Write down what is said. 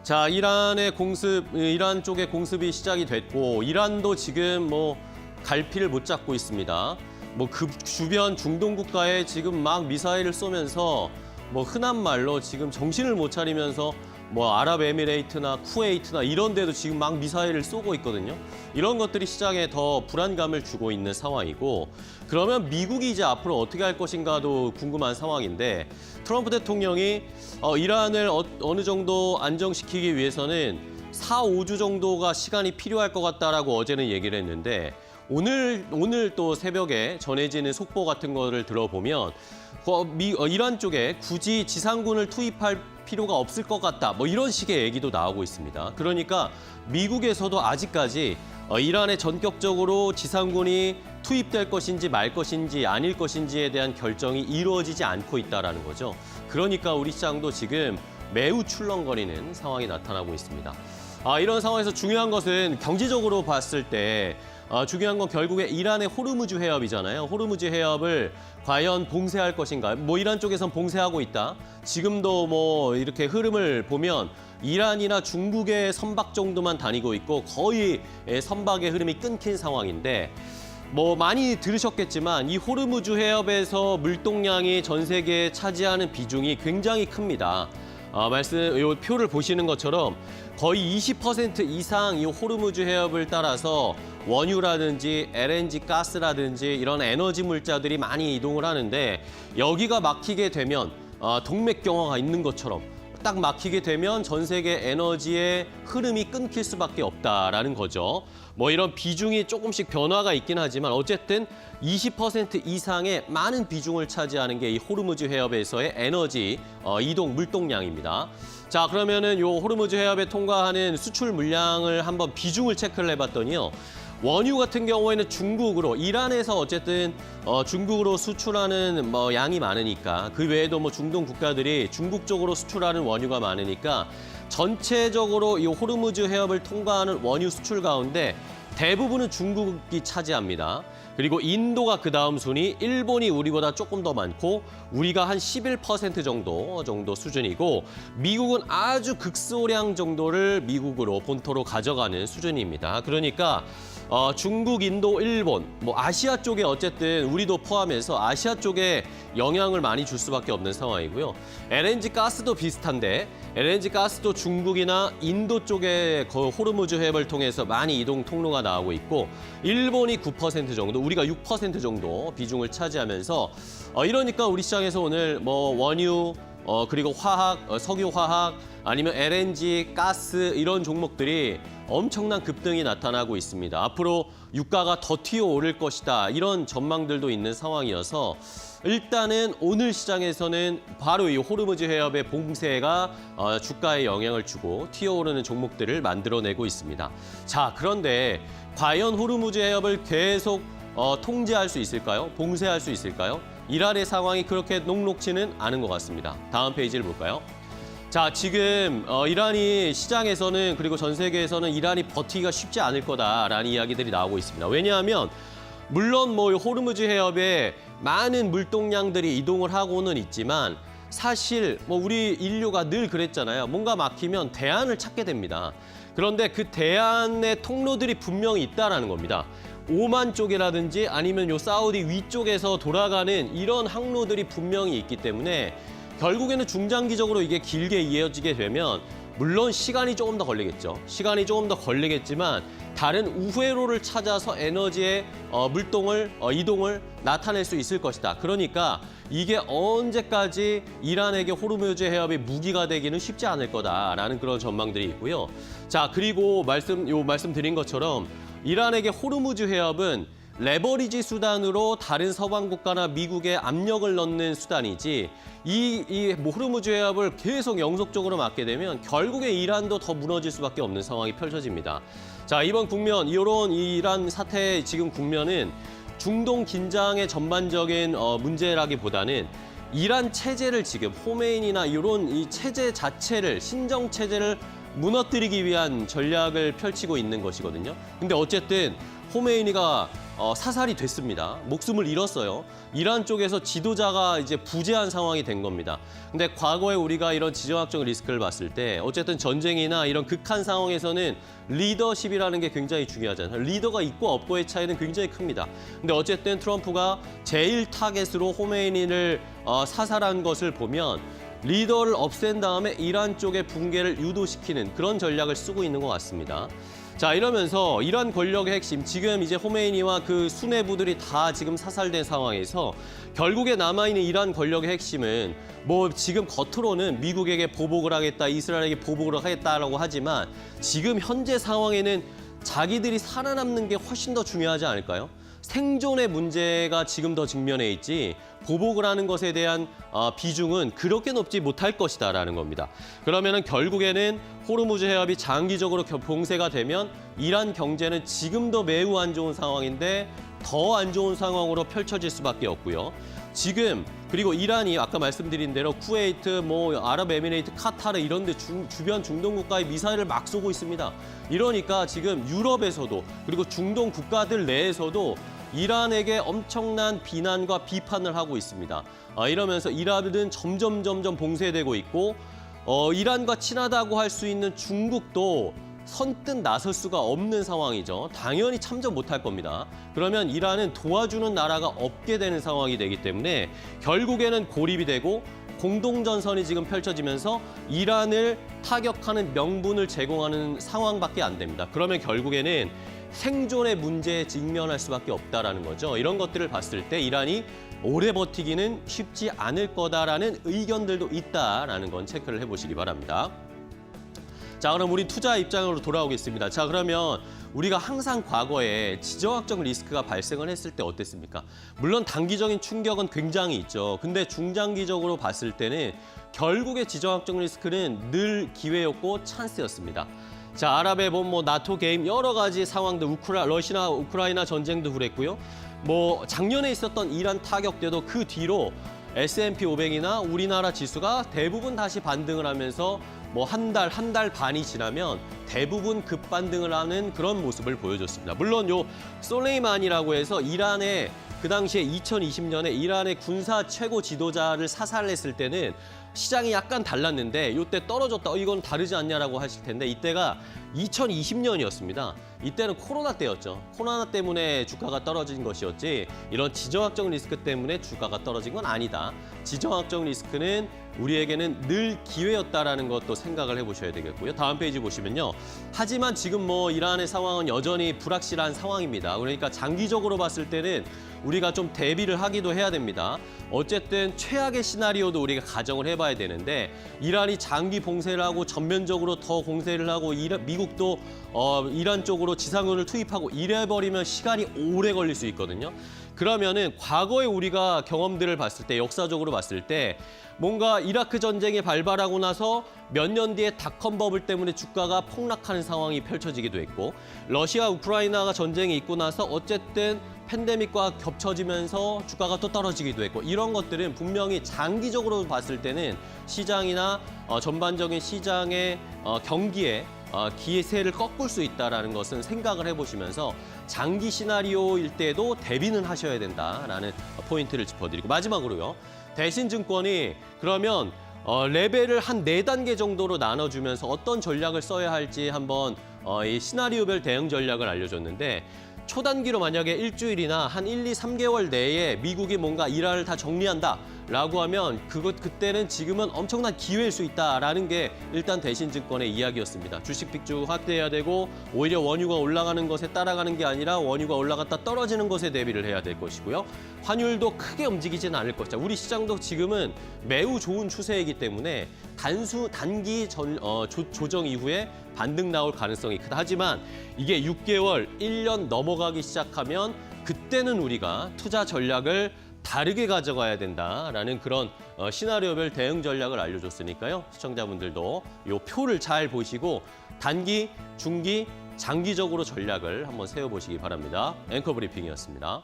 자, 이란 쪽의 공습이 시작이 됐고, 이란도 지금 뭐 갈피를 못 잡고 있습니다. 뭐 그 주변 중동 국가에 지금 막 미사일을 쏘면서 뭐 흔한 말로 지금 정신을 못 차리면서 뭐 아랍에미레이트나 쿠웨이트나 이런 데도 지금 막 미사일을 쏘고 있거든요. 이런 것들이 시장에 더 불안감을 주고 있는 상황이고, 그러면 미국이 이제 앞으로 어떻게 할 것인가도 궁금한 상황인데, 트럼프 대통령이 이란을 어느 정도 안정시키기 위해서는 4, 5주 정도가 시간이 필요할 것 같다라고 어제는 얘기를 했는데, 오늘 또 새벽에 전해지는 속보 같은 거를 들어보면 이란 쪽에 굳이 지상군을 투입할 필요가 없을 것 같다, 뭐 이런 식의 얘기도 나오고 있습니다. 그러니까 미국에서도 아직까지 이란에 전격적으로 지상군이 투입될 것인지 말 것인지 아닐 것인지에 대한 결정이 이루어지지 않고 있다는 거죠. 그러니까 우리 시장도 지금 매우 출렁거리는 상황이 나타나고 있습니다. 이런 상황에서 중요한 것은 경제적으로 봤을 때 중요한 건 결국에 이란의 호르무즈 해협이잖아요. 호르무즈 해협을 과연 봉쇄할 것인가? 뭐 이란 쪽에선 봉쇄하고 있다. 지금도 뭐 이렇게 흐름을 보면 이란이나 중국의 선박 정도만 다니고 있고 거의 선박의 흐름이 끊긴 상황인데, 뭐 많이 들으셨겠지만 이 호르무즈 해협에서 물동량이 전 세계에 차지하는 비중이 굉장히 큽니다. 이 표를 보시는 것처럼 거의 20% 이상 이 호르무즈 해협을 따라서 원유라든지 LNG 가스라든지 이런 에너지 물자들이 많이 이동을 하는데, 여기가 막히게 되면 동맥경화가 있는 것처럼 딱 막히게 되면 전 세계 에너지의 흐름이 끊길 수밖에 없다라는 거죠. 뭐 이런 비중이 조금씩 변화가 있긴 하지만 어쨌든 20% 이상의 많은 비중을 차지하는 게 이 호르무즈 해협에서의 에너지 이동 물동량입니다. 자, 그러면은 요 호르무즈 해협에 통과하는 수출 물량을 한번 비중을 체크를 해봤더니요. 원유 같은 경우에는 중국으로, 이란에서 어쨌든 중국으로 수출하는 뭐 양이 많으니까, 그 외에도 뭐 중동 국가들이 중국 쪽으로 수출하는 원유가 많으니까 전체적으로 이 호르무즈 해협을 통과하는 원유 수출 가운데 대부분은 중국이 차지합니다. 그리고 인도가 그 다음 순위, 일본이 우리보다 조금 더 많고 우리가 한 11% 정도 수준이고, 미국은 아주 극소량 정도를 미국으로 본토로 가져가는 수준입니다. 그러니까 중국, 인도, 일본, 뭐 아시아 쪽에 어쨌든 우리도 포함해서 아시아 쪽에 영향을 많이 줄 수밖에 없는 상황이고요. LNG 가스도 비슷한데 LNG 가스도 중국이나 인도 쪽에 호르무즈 해협을 통해서 많이 이동 통로가 나오고 있고, 일본이 9% 정도, 우리가 6% 정도 비중을 차지하면서 이러니까 우리 시장에서 오늘 뭐 원유, 그리고 화학, 석유 화학, 아니면 LNG, 가스 이런 종목들이 엄청난 급등이 나타나고 있습니다. 앞으로 유가가 더 튀어오를 것이다, 이런 전망들도 있는 상황이어서 일단은 오늘 시장에서는 바로 이 호르무즈 해협의 봉쇄가 주가에 영향을 주고 튀어오르는 종목들을 만들어내고 있습니다. 자, 그런데 과연 호르무즈 해협을 계속 통제할 수 있을까요? 봉쇄할 수 있을까요? 이란의 상황이 그렇게 녹록지는 않은 것 같습니다. 다음 페이지를 볼까요? 자, 지금 이란이 시장에서는, 그리고 전 세계에서는 이란이 버티기가 쉽지 않을 거다라는 이야기들이 나오고 있습니다. 왜냐하면 물론 뭐 호르무즈 해협에 많은 물동량들이 이동을 하고는 있지만, 사실 뭐 우리 인류가 늘 그랬잖아요. 뭔가 막히면 대안을 찾게 됩니다. 그런데 그 대안의 통로들이 분명히 있다라는 겁니다. 오만 쪽이라든지 아니면 요 사우디 위쪽에서 돌아가는 이런 항로들이 분명히 있기 때문에 결국에는 중장기적으로 이게 길게 이어지게 되면 물론 시간이 조금 더 걸리겠죠. 시간이 조금 더 걸리겠지만 다른 우회로를 찾아서 에너지의 이동을 나타낼 수 있을 것이다. 그러니까 이게 언제까지 이란에게 호르무즈 해협이 무기가 되기는 쉽지 않을 거다라는 그런 전망들이 있고요. 자, 그리고 말씀드린 것처럼 이란에게 호르무즈 해협은 레버리지 수단으로 다른 서방 국가나 미국에 압력을 넣는 수단이지, 이 호르무즈 해협을 계속 영속적으로 막게 되면 결국에 이란도 더 무너질 수밖에 없는 상황이 펼쳐집니다. 자, 이번 국면, 이런 이란 사태의 지금 국면은 중동 긴장의 전반적인 문제라기보다는 이란 체제를 지금 호메인이나 이런 이 체제 자체를, 신정 체제를 무너뜨리기 위한 전략을 펼치고 있는 것이거든요. 근데 어쨌든 호메이니가 사살이 됐습니다. 목숨을 잃었어요. 이란 쪽에서 지도자가 이제 부재한 상황이 된 겁니다. 근데 과거에 우리가 이런 지정학적 리스크를 봤을 때 어쨌든 전쟁이나 이런 극한 상황에서는 리더십이라는 게 굉장히 중요하잖아요. 리더가 있고 없고의 차이는 굉장히 큽니다. 근데 어쨌든 트럼프가 제일 타겟으로 호메이니를 사살한 것을 보면 리더를 없앤 다음에 이란 쪽의 붕괴를 유도시키는 그런 전략을 쓰고 있는 것 같습니다. 자, 이러면서 이란 권력의 핵심, 지금 이제 호메이니와 그 수뇌부들이 다 지금 사살된 상황에서 결국에 남아있는 이란 권력의 핵심은 뭐 지금 겉으로는 미국에게 보복을 하겠다, 이스라엘에게 보복을 하겠다라고 하지만 지금 현재 상황에는 자기들이 살아남는 게 훨씬 더 중요하지 않을까요? 생존의 문제가 지금 더 직면해 있지 보복을 하는 것에 대한 비중은 그렇게 높지 못할 것이다라는 겁니다. 그러면은 결국에는 호르무즈 해협이 장기적으로 봉쇄가 되면 이란 경제는 지금도 매우 안 좋은 상황인데 더 안 좋은 상황으로 펼쳐질 수밖에 없고요. 지금 그리고 이란이 아까 말씀드린 대로 쿠웨이트, 아랍에미레이트, 카타르 이런 데 주변 중동 국가에 미사일을 막 쏘고 있습니다. 이러니까 지금 유럽에서도 그리고 중동 국가들 내에서도 이란에게 엄청난 비난과 비판을 하고 있습니다. 이러면서 이란은 점점 봉쇄되고 있고 이란과 친하다고 할 수 있는 중국도 선뜻 나설 수가 없는 상황이죠. 당연히 참전 못할 겁니다. 그러면 이란은 도와주는 나라가 없게 되는 상황이 되기 때문에 결국에는 고립이 되고 공동전선이 지금 펼쳐지면서 이란을 타격하는 명분을 제공하는 상황밖에 안 됩니다. 그러면 결국에는 생존의 문제에 직면할 수밖에 없다라는 거죠. 이런 것들을 봤을 때 이란이 오래 버티기는 쉽지 않을 거다라는 의견들도 있다라는 건 체크를 해보시기 바랍니다. 자, 그럼 우리 투자 입장으로 돌아오겠습니다. 자, 그러면 우리가 항상 과거에 지정학적 리스크가 발생을 했을 때 어땠습니까? 물론 단기적인 충격은 굉장히 있죠. 근데 중장기적으로 봤을 때는 결국에 지정학적 리스크는 늘 기회였고 찬스였습니다. 자, 아랍의 나토 게임 여러 가지 상황들, 러시아 우크라이나 전쟁도 그랬고요. 작년에 있었던 이란 타격 때도 그 뒤로 S&P 500이나 우리나라 지수가 대부분 다시 반등을 하면서 한 달 반이 지나면 대부분 급반등을 하는 그런 모습을 보여줬습니다. 물론 요 솔레이마니라고 해서 이란의 그 당시에 2020년에 이란의 군사 최고 지도자를 사살했을 때는 시장이 약간 달랐는데 이때 떨어졌다. 이건 다르지 않냐라고 하실 텐데 이때가 2020년이었습니다. 이때는 코로나 때였죠. 코로나 때문에 주가가 떨어진 것이었지 이런 지정학적 리스크 때문에 주가가 떨어진 건 아니다. 지정학적 리스크는 우리에게는 늘 기회였다라는 것도 생각을 해보셔야 되겠고요. 다음 페이지 보시면요. 하지만 지금 이란의 상황은 여전히 불확실한 상황입니다. 그러니까 장기적으로 봤을 때는 우리가 좀 대비를 하기도 해야 됩니다. 어쨌든 최악의 시나리오도 우리가 가정을 해봐야 되는데 이란이 장기 봉쇄를 하고 전면적으로 더 공세를 하고 미국도 이란 쪽으로 지상군을 투입하고 이래버리면 시간이 오래 걸릴 수 있거든요. 그러면은 과거에 우리가 경험들을 봤을 때 역사적으로 봤을 때 뭔가 이라크 전쟁이 발발하고 나서 몇 년 뒤에 닷컴 버블 때문에 주가가 폭락하는 상황이 펼쳐지기도 했고 러시아 우크라이나가 전쟁이 있고 나서 어쨌든 팬데믹과 겹쳐지면서 주가가 또 떨어지기도 했고 이런 것들은 분명히 장기적으로 봤을 때는 시장이나 전반적인 시장의 경기에 기세를 꺾을 수 있다는 것은 생각을 해보시면서 장기 시나리오일 때도 대비는 하셔야 된다라는 포인트를 짚어드리고 마지막으로요. 대신증권이 그러면 레벨을 한 4단계 정도로 나눠주면서 어떤 전략을 써야 할지 한번 이 시나리오별 대응 전략을 알려줬는데 초단기로 만약에 일주일이나 한 1, 2, 3개월 내에 미국이 뭔가 일화를 다 정리한다라고 하면 그때는 지금은 엄청난 기회일 수 있다라는 게 일단 대신증권의 이야기였습니다. 주식 빅주 확대해야 되고 오히려 원유가 올라가는 것에 따라가는 게 아니라 원유가 올라갔다 떨어지는 것에 대비를 해야 될 것이고요. 환율도 크게 움직이지는 않을 것이다. 우리 시장도 지금은 매우 좋은 추세이기 때문에 단기 조정 이후에 반등 나올 가능성이 크다. 하지만 이게 6개월, 1년 넘어가기 시작하면 그때는 우리가 투자 전략을 다르게 가져가야 된다라는 그런 시나리오별 대응 전략을 알려줬으니까요. 시청자분들도 이 표를 잘 보시고 단기, 중기, 장기적으로 전략을 한번 세워보시기 바랍니다. 앵커 브리핑이었습니다.